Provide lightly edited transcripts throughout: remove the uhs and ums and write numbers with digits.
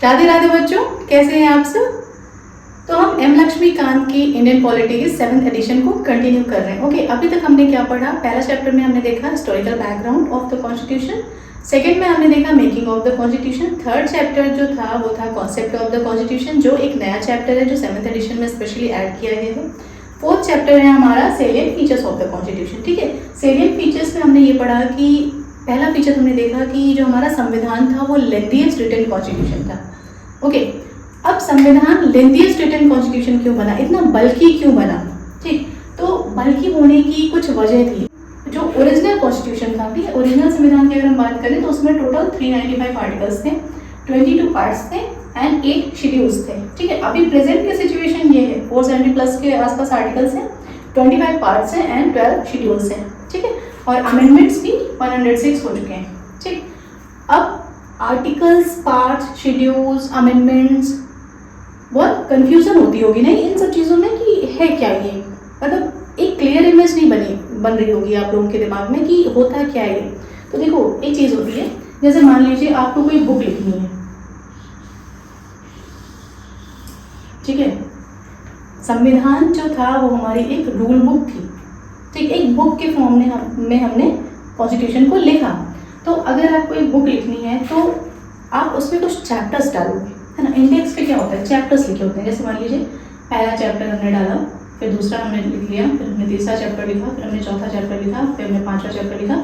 राधे राधे बच्चों, कैसे हैं आप सब। तो हम एम लक्ष्मीकांत की इंडियन पॉलिटी की 7th एडिशन को कंटिन्यू कर रहे हैं। ओके, अभी तक हमने क्या पढ़ा। पहला चैप्टर में हमने देखा historical background of the constitution, second में हमने देखा making of the constitution, third chapter जो था वो था कॉन्सेप्ट ऑफ द कॉन्स्टिट्यूशन, जो एक नया चैप्टर है जो 7th एडिशन में स्पेशली ऐड किया गया है। फोर्थ चैप्टर है हमारा salient features of the constitution. ठीक है, सेलिएंट फीचर्स में हमने ये पढ़ा कि पहला फीचर हमने देखा कि जो हमारा संविधान था वो लेंथीएस्ट रिटन कॉन्स्टिट्यूशन था। ओके, अब संविधान लेंथीएस्ट रिटन कॉन्स्टिट्यूशन क्यों बना, इतना बल्कि क्यों बना। ठीक, तो बल्कि होने की कुछ वजह थी। जो ओरिजिनल कॉन्स्टिट्यूशन था, ठीक है, ओरिजिनल संविधान की अगर हम बात करें तो उसमें टोटल 395 आर्टिकल्स थे, 22 पार्ट्स थे एंड 8 शेड्यूल्स थे। ठीक है, अभी प्रेजेंट की सिचुएशन ये है 470 प्लस के आसपास आर्टिकल्स हैं, 25 पार्ट्स हैं एंड 12 शेड्यूल्स हैं। ठीक है, और अमेंडमेंट्स भी 106 हो चुके हैं। ठीक, अब आर्टिकल्स, पार्ट्स, शेड्यूल्स, अमेंडमेंट्स, बहुत कंफ्यूजन होती होगी नहीं इन सब चीज़ों में कि है क्या ये, मतलब एक क्लियर इमेज नहीं बन रही होगी आप लोगों के दिमाग में कि होता क्या है ये। तो देखो, एक चीज़ होती है, जैसे मान लीजिए आपको कोई बुक लिखनी है, ठीक है, संविधान जो था वो हमारी एक रूल बुक थी। ठीक, एक बुक के फॉर्म में हमने कॉन्स्टिट्यूशन को लिखा। तो अगर आपको एक बुक लिखनी है तो आप उसमें कुछ चैप्टर्स डालोगे, है ना। इंडेक्स पे क्या होता है, चैप्टर्स लिखे होते हैं। जैसे मान लीजिए पहला चैप्टर हमने डाला, फिर दूसरा हमने लिख लिया, फिर हमने तीसरा चैप्टर लिखा, फिर हमने चौथा चैप्टर लिखा, फिर हमने पांचवा चैप्टर लिखा।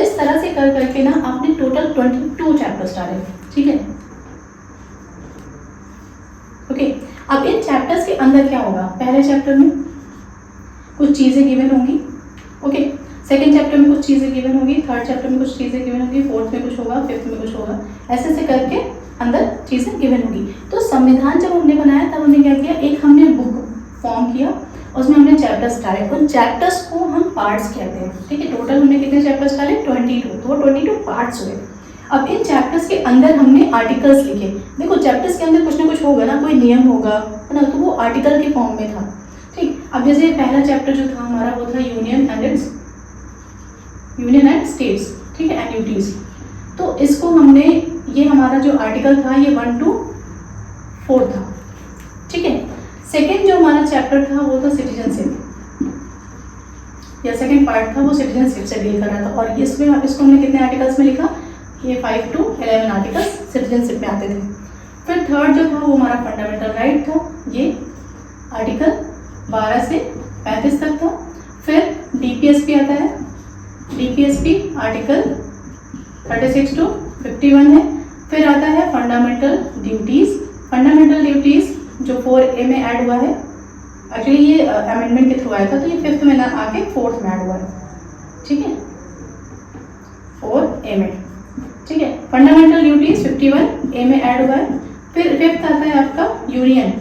इस तरह से कर करके ना आपने टोटल 22 चैप्टर्स डाले। ठीक है, ओके। अब इन चैप्टर्स के अंदर क्या होगा, पहले चैप्टर में कुछ चीज़ें गिवन होंगी, ओके, सेकेंड चैप्टर में कुछ चीज़ें गिवन होगी, थर्ड चैप्टर में कुछ चीज़ें गिवन होगी, फोर्थ में कुछ होगा, फिफ्थ में कुछ होगा, ऐसे ऐसे करके अंदर चीज़ें गिवन होगी। तो संविधान जब हमने बनाया तब हमने क्या किया, एक हमने बुक फॉर्म किया, उसमें हमने चैप्टर्स डाले, उन चैप्टर्स को हम पार्ट्स कहते हैं। ठीक है, टोटल हमने कितने चैप्टर्स डाले, 22, तो 22 पार्ट्स हुए। अब इन चैप्टर्स के अंदर हमने आर्टिकल्स लिखे। देखो, चैप्टर्स के अंदर कुछ ना कुछ होगा ना, कोई नियम होगा, है ना, तो वो आर्टिकल के फॉर्म में था। ठीक, अब जैसे पहला चैप्टर जो था हमारा वो था यूनियन एंड स्टेट्स, ठीक है, एंड ड्यूटीज। तो इसको हमने, ये हमारा जो आर्टिकल था ये 1 to 4 था। ठीक है, सेकेंड जो हमारा चैप्टर था वो था सिटीजनशिप, या सेकेंड पार्ट था वो सिटीजनशिप से डील कर रहा था। और इसमें इसको हमने कितने आर्टिकल्स में लिखा, ये 5 to 11 आर्टिकल्स सिटीजनशिप में आते थे। फिर थर्ड जो था वो हमारा फंडामेंटल राइट था, ये आर्टिकल 12 से 35 तक था। फिर डीपीएसपी आता है, डीपीएसपी आर्टिकल 36 to 51 है। फिर आता है फंडामेंटल ड्यूटीज, फंडामेंटल ड्यूटीज जो 4A में ऐड हुआ है, एक्चुअली ये अमेंडमेंट के थ्रू आया था, तो ये 5th में ना आके 4th में ऐड हुआ है। ठीक है, 4A में, ठीक है, फंडामेंटल ड्यूटीज 51A में ऐड हुआ है। फिर 5th आता है आपका यूनियन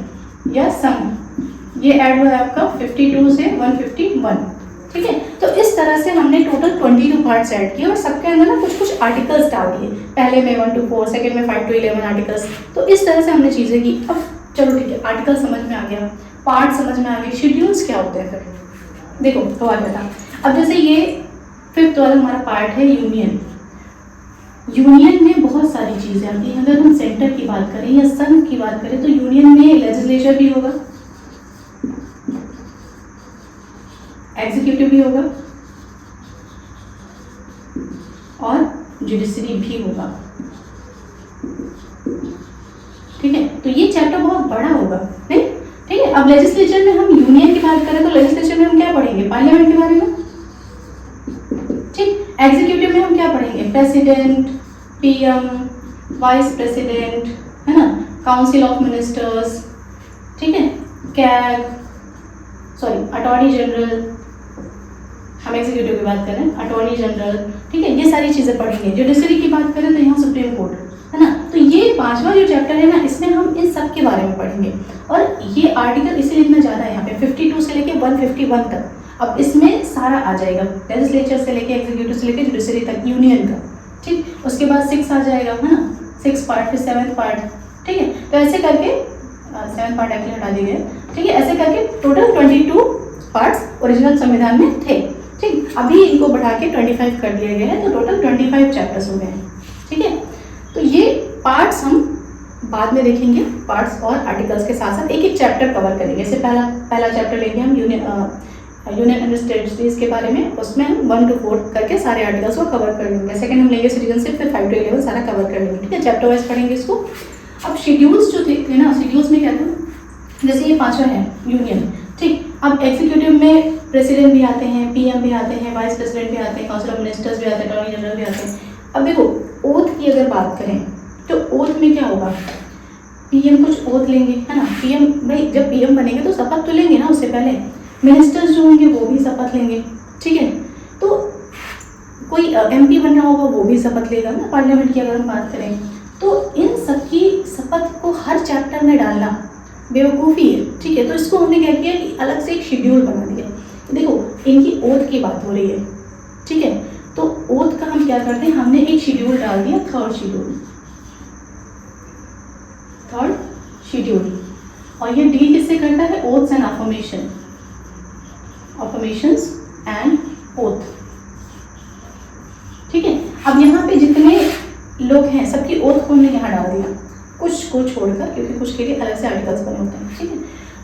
या संघ, ये ऐड हुआ है आपका 52 से 151। ठीक है, तो इस तरह से हमने टोटल 22 पार्ट्स ऐड किए और सबके अंदर ना कुछ कुछ आर्टिकल्स डाल दिए, पहले में 1 to 4, सेकेंड में 5 to 11 आर्टिकल्स। तो इस तरह से हमने चीज़ें की। अब चलो ठीक है, आर्टिकल समझ में आ गया, पार्ट समझ में आ गए, शेड्यूल्स क्या होते हैं। फिर देखो तो आ गया था। अब जैसे ये 5th वाला हमारा पार्ट है यूनियन, यूनियन में बहुत सारी चीज़ें आती हैं। अगर हम सेंटर की बात करें या संघ की बात करें तो यूनियन में लेजिस्लेचर भी होगा, एग्जीक्यूटिव भी होगा और जुडिशरी भी होगा। ठीक है, तो ये चैप्टर बहुत बड़ा होगा, नहीं? ठीक है, अब लेजिस्लेचर में हम यूनियन की बात करें तो लेजिस्लेचर में हम क्या पढ़ेंगे, पार्लियामेंट के बारे में। ठीक, एग्जीक्यूटिव में हम क्या पढ़ेंगे, प्रेसिडेंट, पीएम, वाइस प्रेसिडेंट, है ना, काउंसिल ऑफ मिनिस्टर्स, ठीक है, कैग, सॉरी अटॉर्नी जनरल, हम एग्जीक्यूटिव की बात करें अटॉर्नी जनरल। ठीक है, ये सारी चीज़ें पढ़ेंगे। जुडिशरी की बात करें तो यहाँ सुप्रीम कोर्ट, है ना। तो ये 5वां जो चैप्टर है ना, इसमें हम इन सब के बारे में पढ़ेंगे। और ये आर्टिकल इसलिए इतना ज़्यादा है यहाँ पे, 52 से लेके 151 तक। अब इसमें सारा आ जाएगा, लेजिस्लेचर से लेके एग्जीक्यूटिव से लेके जुडिशरी तक, यूनियन का। ठीक, उसके बाद 6 आ जाएगा, है ना, 6 पार्ट, फिर 7th पार्ट। ठीक है, तो ऐसे करके 7th पार्ट एक्चुअली हटा दिए गए। ठीक है, ऐसे करके टोटल 22 पार्ट्स ओरिजिनल संविधान में थे। ठीक, अभी इनको बढ़ा के 25 कर दिया गया है, तो टोटल 25 चैप्टर्स हो गए हैं। ठीक है, तो ये पार्ट्स हम बाद में देखेंगे पार्ट्स और आर्टिकल्स के साथ साथ एक एक चैप्टर कवर करेंगे। जैसे पहला चैप्टर लेंगे हम यूनियन एंड टेरिटरीज के बारे में, उसमें हम 1 to 4 करके सारे आर्टिकल्स को कवर कर लेंगे। सेकंड हम लेंगे सिटीजनशिप, फिर 5 to 11 सारा कवर कर लेंगे, ठीक है, चैप्टर वाइज पढ़ेंगे इसको। अब शेड्यूल्स जो थे ना, शेड्यूल्स में क्या था, जैसे ये 5वां है यूनियन, ठीक। अब एग्जीक्यूटिव में प्रेसिडेंट भी आते हैं, पीएम भी आते हैं, वाइस प्रेसिडेंट भी आते हैं, काउंसिल ऑफ मिनिस्टर्स भी आते हैं, अटॉर्नी जनरल भी आते हैं। अब देखो ओथ की अगर बात करें तो ओथ में क्या होगा, पीएम कुछ ओथ लेंगे, है ना, पीएम भाई जब पीएम बनेंगे तो शपथ तो लेंगे ना उससे पहले, मिनिस्टर्स जो होंगे वो भी शपथ लेंगे, ठीक है। तो कोई एमपी बन रहा होगा वो भी शपथ लेगा ना, पार्लियामेंट की अगर हम बात करें। तो इन सबकी शपथ को हर चैप्टर में डालना बेवकूफ़ी है, ठीक है। तो इसको हमने क्या किया कि अलग से एक शेड्यूल बना दिया। देखो इनकी ओथ की बात हो रही है, ठीक है, तो ओथ का हम क्या करते हैं, हमने एक शेड्यूल डाल दिया, थर्ड शेड्यूल। और ये डील किससे करता है, oaths and affirmations and oath, ठीक है। अब यहाँ पे जितने लोग हैं सबकी ओथ को हमने यहाँ डाल दिया, कुछ को छोड़कर, क्योंकि कुछ के लिए अलग से आर्टिकल्स बने होते हैं, ठीक है।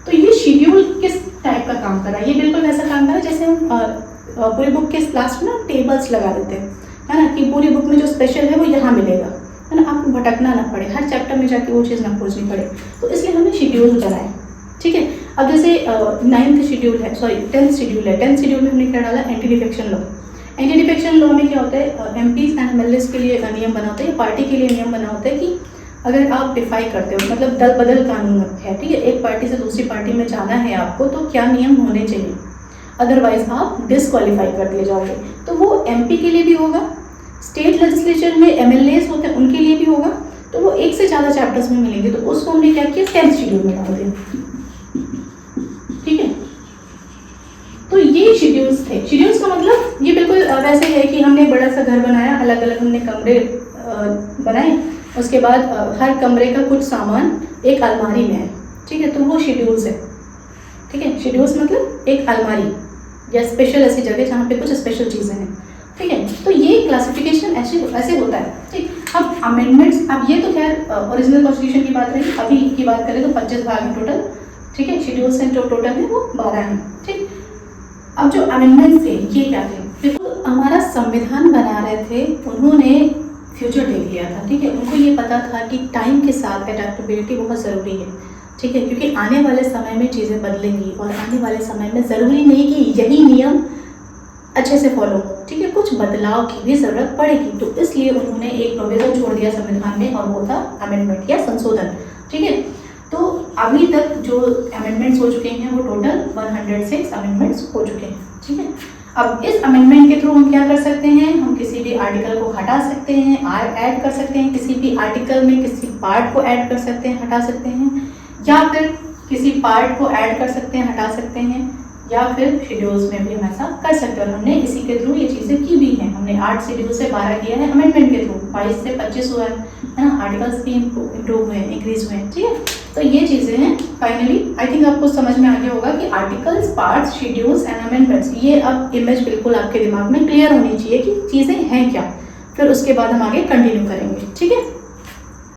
तो ये शेड्यूल किस टाइप का काम कर रहा है, ये बिल्कुल वैसा काम कर रहा है जैसे हम पूरी बुक के लास्ट में ना टेबल्स लगा देते हैं, है ना, कि पूरी बुक में जो स्पेशल है वो यहाँ मिलेगा, है ना, आपको भटकना ना पड़े, हर चैप्टर में जाके वो चीज़ ना खोजनी पड़े। तो इसलिए हमने शेड्यूल बनाए, ठीक है। अब जैसे 10th शेड्यूल है, 10th शेड्यूल में हमने क्या डाला, anti defection law. Anti defection law में क्या होता है, एमपीज एंड एमएलएस के लिए नियम बना होता है, पार्टी के लिए नियम बना होता है कि अगर आप डिफाई करते हो, मतलब दल बदल कानून है, ठीक है, एक पार्टी से दूसरी पार्टी में जाना है आपको, तो क्या नियम होने चाहिए, अदरवाइज आप डिसक्वालीफाई कर दिए जाओगे। तो वो एमपी के लिए भी होगा, स्टेट लेजिस्लेचर में एमएलएस होते हैं उनके लिए भी होगा, तो वो एक से ज़्यादा चैप्टर्स में मिलेंगे। तो उसको हमने क्या किया, 10th शेड्यूल में डाल दिया, ठीक है। तो ये शेड्यूल्स थे। शेड्यूल्स का मतलब ये बिल्कुल वैसे है कि हमने बड़ा सा घर बनाया, अलग अलग हमने कमरे बनाए, उसके बाद हर कमरे का कुछ सामान एक अलमारी में है, ठीक है, तो वो शेड्यूल्स है, ठीक है। शेड्यूल्स मतलब एक अलमारी या स्पेशल ऐसी जगह जहाँ पे कुछ स्पेशल चीज़ें हैं, ठीक है। तो ये क्लासिफिकेशन ऐसे होता है, ठीक। अब अमेंडमेंट्स, अब ये तो खैर ओरिजिनल कॉन्स्टिट्यूशन की बात रही, अभी की बात करें तो 25 भाग हैं टोटल, ठीक है। शेड्यूल्स हैं जो टोटल है वो 12 हैं, ठीक। अब जो अमेंडमेंट्स थे ये क्या थे, देखो हमारा संविधान बना रहे थे, उन्होंने फ्यूचर देख लिया था, ठीक है। उनको ये पता था कि टाइम के साथ एडेप्टेबिलिटी बहुत ज़रूरी है, ठीक है, क्योंकि आने वाले समय में चीज़ें बदलेंगी और आने वाले समय में ज़रूरी नहीं कि यही नियम अच्छे से फॉलो हो, ठीक है, कुछ बदलाव की भी ज़रूरत पड़ेगी। तो इसलिए उन्होंने एक प्रोविजन छोड़ दिया संविधान में, और वो था अमेंडमेंट या संशोधन, ठीक है। तो अभी तक जो अमेंडमेंट्स हो चुके हैं वो टोटल 106 अमेंडमेंट्स हो चुके हैं, ठीक है। अब इस अमेंडमेंट के थ्रू हम क्या कर सकते हैं, हम किसी भी आर्टिकल को हटा सकते हैं, ऐड कर सकते हैं, किसी भी आर्टिकल में किसी पार्ट को ऐड कर सकते हैं, हटा सकते हैं, या फिर किसी पार्ट को ऐड कर सकते हैं, हटा सकते हैं, या फिर शेड्यूल्स में भी हम ऐसा कर सकते हैं। और हमने इसी के थ्रू ये चीज़ें की भी हैं। हमने 8 शेड्यूल से 12 किया है अमेंडमेंट के थ्रू, 22 से 25 हुआ है ना, आर्टिकल्स भी इम्प्रूव हुए हैं, इंक्रीज हुए हैं, ठीक है। तो ये चीज़ें हैं। फाइनली आई थिंक आपको समझ में आ गया होगा कि articles, parts, schedules and amendments, ये अब इमेज बिल्कुल आपके दिमाग में क्लियर होनी चाहिए कि चीज़ें हैं क्या। फिर उसके बाद हम आगे कंटिन्यू करेंगे, ठीक है।